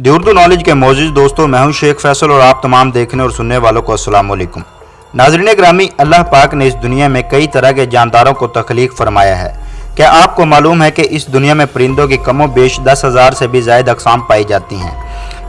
दी Urdu knowledge के मौजूद दोस्तों, मैं हूं शेख फैसल और आप तमाम देखने और सुनने वालों को अस्सलाम वालेकुम। नाज़रीन ग्रामी, अल्लाह पाक ने इस दुनिया में कई तरह के जानदारों को तख्लीक फरमाया है। क्या आपको मालूम है कि इस दुनिया में परिंदों की कमो बेश 10,000 से भी ज़ायद अक़साम पाई जाती हैं,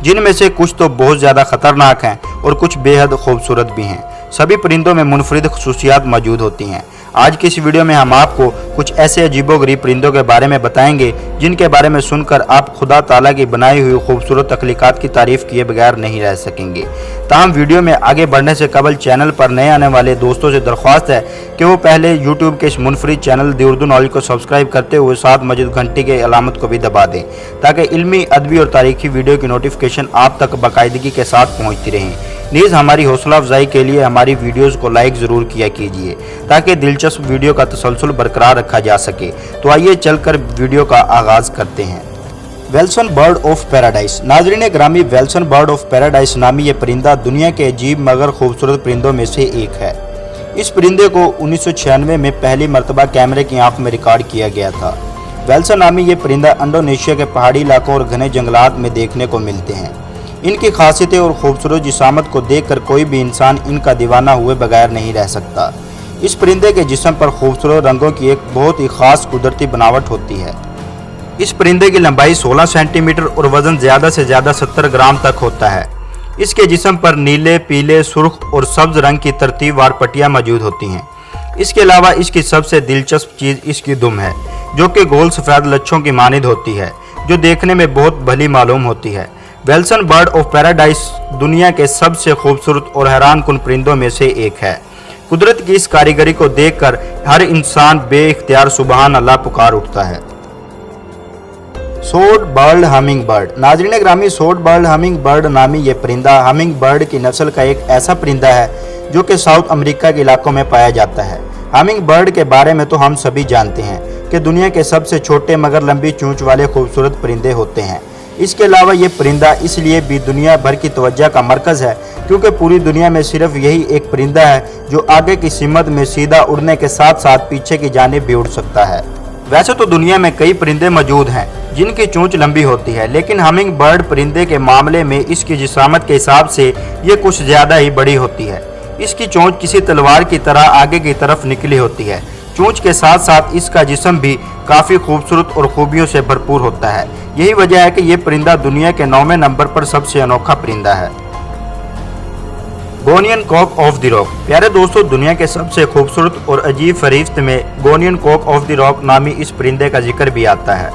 जिनमें से कुछ तो बहुत ज़्यादा ख़तरनाक हैं और कुछ बेहद खूबसूरत भी हैं। सभी परिंदों में मुनफरिद खुसूसियात मौजूद होती हैं। आज की इस वीडियो में हम आपको कुछ ऐसे अजीबोगरीब परिंदों के बारे में बताएंगे जिनके बारे में सुनकर आप खुदा ताला की बनाई हुई खूबसूरत तख्लीकात की तारीफ़ किए बगैर नहीं रह सकेंगे। ताहम वीडियो में आगे बढ़ने से कबल चैनल पर नए आने वाले दोस्तों से दरख्वास्त है कि वो पहले यूट्यूब के इस मुनफरिद चैनल दी उर्दू नॉलेज को सब्सक्राइब करते हुए साथ मौजूद घंटी के अलामत को भी दबा दें, ताकि इल्मी, अदबी और तारीखी वीडियो की नोटिफिकेशन आप तक बाकायदगी के साथ पहुँचती रहें। नीज़ हमारी हौसला अफजाई के लिए हमारी वीडियोज़ को लाइक ज़रूर किया कीजिए, ताकि दिलचस्प वीडियो का तसलसल बरकरार रखा जा सके। तो आइए चलकर वीडियो का आगाज़ करते हैं। वेल्सन बर्ड ऑफ पैराडाइस। नाज़रीन ग्रामी, वेल्सन बर्ड ऑफ पैराडाइस नामी ये परिंदा दुनिया के अजीब मगर खूबसूरत परिंदों में से एक है। इस परिंदे को 1996 में पहली मरतबा कैमरे की आंख में रिकॉर्ड किया गया था। वेल्सन नामी ये परिंदा इंडोनेशिया के पहाड़ी इलाकों और घने जंगलात में देखने को मिलते हैं। इनकी खासियतें और खूबसूरत जिसामत को देखकर कोई भी इंसान इनका दीवाना हुए बगैर नहीं रह सकता। इस परिंदे के जिस्म पर खूबसूरत रंगों की एक बहुत ही ख़ास कुदरती बनावट होती है। इस परिंदे की लंबाई 16 सेंटीमीटर और वज़न ज़्यादा से ज़्यादा 70 ग्राम तक होता है। इसके जिस्म पर नीले, पीले, सुर्ख और सब्ज़ रंग की तरतीबवार पट्टियाँ मौजूद होती हैं। इसके अलावा इसकी सबसे दिलचस्प चीज़ इसकी दुम है, जो कि गोल सफ़ेद लच्छों की मानिंद होती है, जो देखने में बहुत भली मालूम होती है। वेल्सन बर्ड ऑफ पैराडाइस दुनिया के सबसे खूबसूरत और हैरान कुन परिंदों में से एक है। कुदरत की इस कारीगरी को देखकर हर इंसान बेइख्तियार सुबहान अल्लाह पुकार उठता है। सोड बर्ड हमिंग बर्ड। नाज़रीन ग्रामी, सोड बर्ड हमिंग बर्ड नामी ये परिंदा हमिंग बर्ड की नस्ल का एक ऐसा परिंदा है जो कि साउथ अमेरिका के इलाकों में पाया जाता है। हमिंग बर्ड के बारे में तो हम सभी जानते हैं कि दुनिया के सबसे छोटे मगर लंबी चोंच वाले खूबसूरत परिंदे होते हैं। इसके अलावा ये परिंदा इसलिए भी दुनिया भर की तवज्जो का मरकज़ है क्योंकि पूरी दुनिया में सिर्फ यही एक परिंदा है जो आगे की सिमत में सीधा उड़ने के साथ साथ पीछे की जानिब भी उड़ सकता है। वैसे तो दुनिया में कई परिंदे मौजूद हैं जिनकी चोंच लंबी होती है, लेकिन हमिंग बर्ड परिंदे के मामले में इसकी जिसामत के हिसाब से ये कुछ ज़्यादा ही बड़ी होती है। इसकी चोंच किसी तलवार की तरह आगे की तरफ निकली होती है। चोंच के साथ साथ इसका जिस्म भी काफ़ी खूबसूरत और खूबियों से भरपूर होता है। यही वजह है कि यह परिंदा दुनिया के 9वें नंबर पर सबसे अनोखा परिंदा है। गोनियन कॉक ऑफ द रॉक। प्यारे दोस्तों, दुनिया के सबसे खूबसूरत और अजीब फरिश्त में गोनियन कॉक ऑफ द रॉक नामी इस परिंदे का जिक्र भी आता है।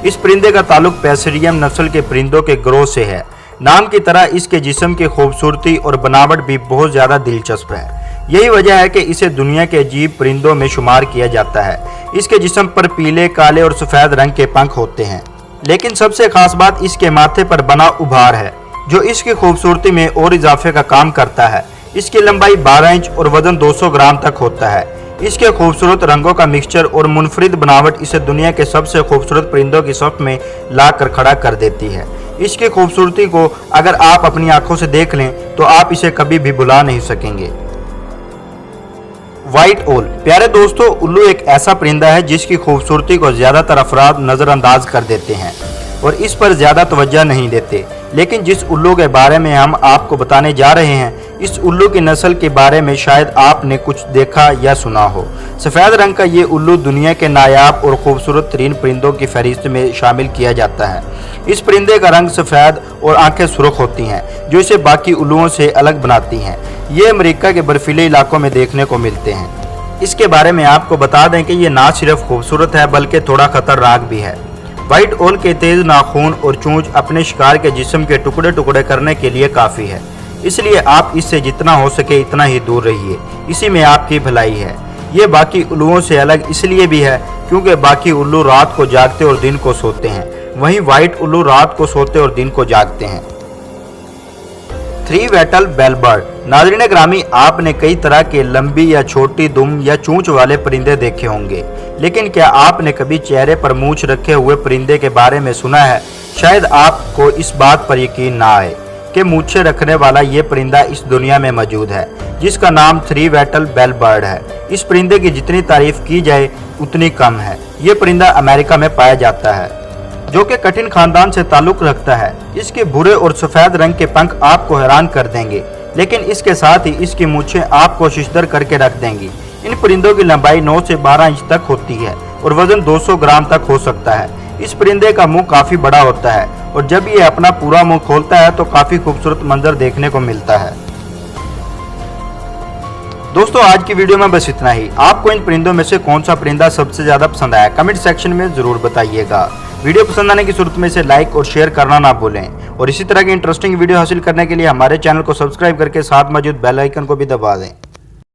इस परिंदे का ताल्लुक पैसेरियम नस्ल के परिंदों के ग्रोह से है। नाम की तरह इसके जिस्म की खूबसूरती और बनावट भी बहुत ज़्यादा दिलचस्प है। यही वजह है कि इसे दुनिया के अजीब परिंदों में शुमार किया जाता है। इसके जिस्म पर पीले, काले और सफ़ेद रंग के पंख होते हैं, लेकिन सबसे खास बात इसके माथे पर बना उभार है, जो इसकी खूबसूरती में और इजाफे का काम करता है। इसकी लंबाई 12 इंच और वजन 200 ग्राम तक होता है। इसके खूबसूरत रंगों का मिक्सचर और मुनफरिद बनावट इसे दुनिया के सबसे खूबसूरत परिंदों की सफ में ला कर खड़ा कर देती है। इसकी खूबसूरती को अगर आप अपनी आंखों से देख लें तो आप इसे कभी भी भुला नहीं सकेंगे। व्हाइट ओल। प्यारे दोस्तों, उल्लू एक ऐसा परिंदा है जिसकी खूबसूरती को ज़्यादातर अफराद नज़रअंदाज कर देते हैं और इस पर ज़्यादा तवज्जो नहीं देते, लेकिन जिस उल्लू के बारे में हम आपको बताने जा रहे हैं, इस उल्लू की नस्ल के बारे में शायद आपने कुछ देखा या सुना हो। सफ़ेद रंग का ये उल्लू दुनिया के नायाब और ख़ूबसूरत तरीन परिंदों की फहरिस्त में शामिल किया जाता है। इस परिंदे का रंग सफ़ेद और आंखें सुर्ख होती हैं, जो इसे बाकी उल्लुओं से अलग बनाती हैं। ये अमेरिका के बर्फीले इलाकों में देखने को मिलते हैं। इसके बारे में आपको बता दें कि ये ना सिर्फ खूबसूरत है बल्कि थोड़ा खतरनाक भी है। व्हाइट ओल के तेज़ नाखून और चोंच अपने शिकार के जिस्म के टुकड़े टुकड़े करने के लिए काफ़ी है, इसलिए आप इससे जितना हो सके इतना ही दूर रहिए। इसी में आपकी भलाई है। ये बाकी उल्लुओं से अलग इसलिए भी है क्योंकि बाकी उल्लू रात को जागते और दिन को सोते हैं, वहीं व्हाइट उल्लू रात को सोते और दिन को जागते हैं। Three wattled bell bird. नाज़रीन ग्रामी, आपने कई तरह के लंबी या छोटी दुम या चोंच वाले परिंदे देखे होंगे, लेकिन क्या आपने कभी चेहरे पर मूंछ रखे हुए परिंदे के बारे में सुना है? शायद आपको इस बात पर यकीन ना आए कि मूंछें रखने वाला ये परिंदा इस दुनिया में मौजूद है, जिसका नाम थ्री वेटल बेल बर्ड है। इस परिंदे की जितनी तारीफ की जाए उतनी कम है। ये परिंदा अमेरिका में पाया जाता है। जो कि कठिन खानदान से ताल्लुक रखता है। इसके भूरे और सफेद रंग के पंख आपको हैरान कर देंगे, लेकिन इसके साथ ही इसकी मूछें आपको शिशदर करके रख देंगी। इन परिंदों की लंबाई 9 से 12 इंच तक होती है और वजन 200 ग्राम तक हो सकता है। इस परिंदे का मुंह काफी बड़ा होता है और जब ये अपना पूरा मुंह खोलता है तो काफी खूबसूरत मंजर देखने को मिलता है। दोस्तों, आज की वीडियो में बस इतना ही। आपको इन परिंदों में से कौन सा परिंदा सबसे ज्यादा पसंद आया, कमेंट सेक्शन में जरूर बताइएगा। वीडियो पसंद आने की सूरत में इसे लाइक और शेयर करना ना भूलें और इसी तरह की इंटरेस्टिंग वीडियो हासिल करने के लिए हमारे चैनल को सब्सक्राइब करके साथ मौजूद बेल आइकन को भी दबा दें।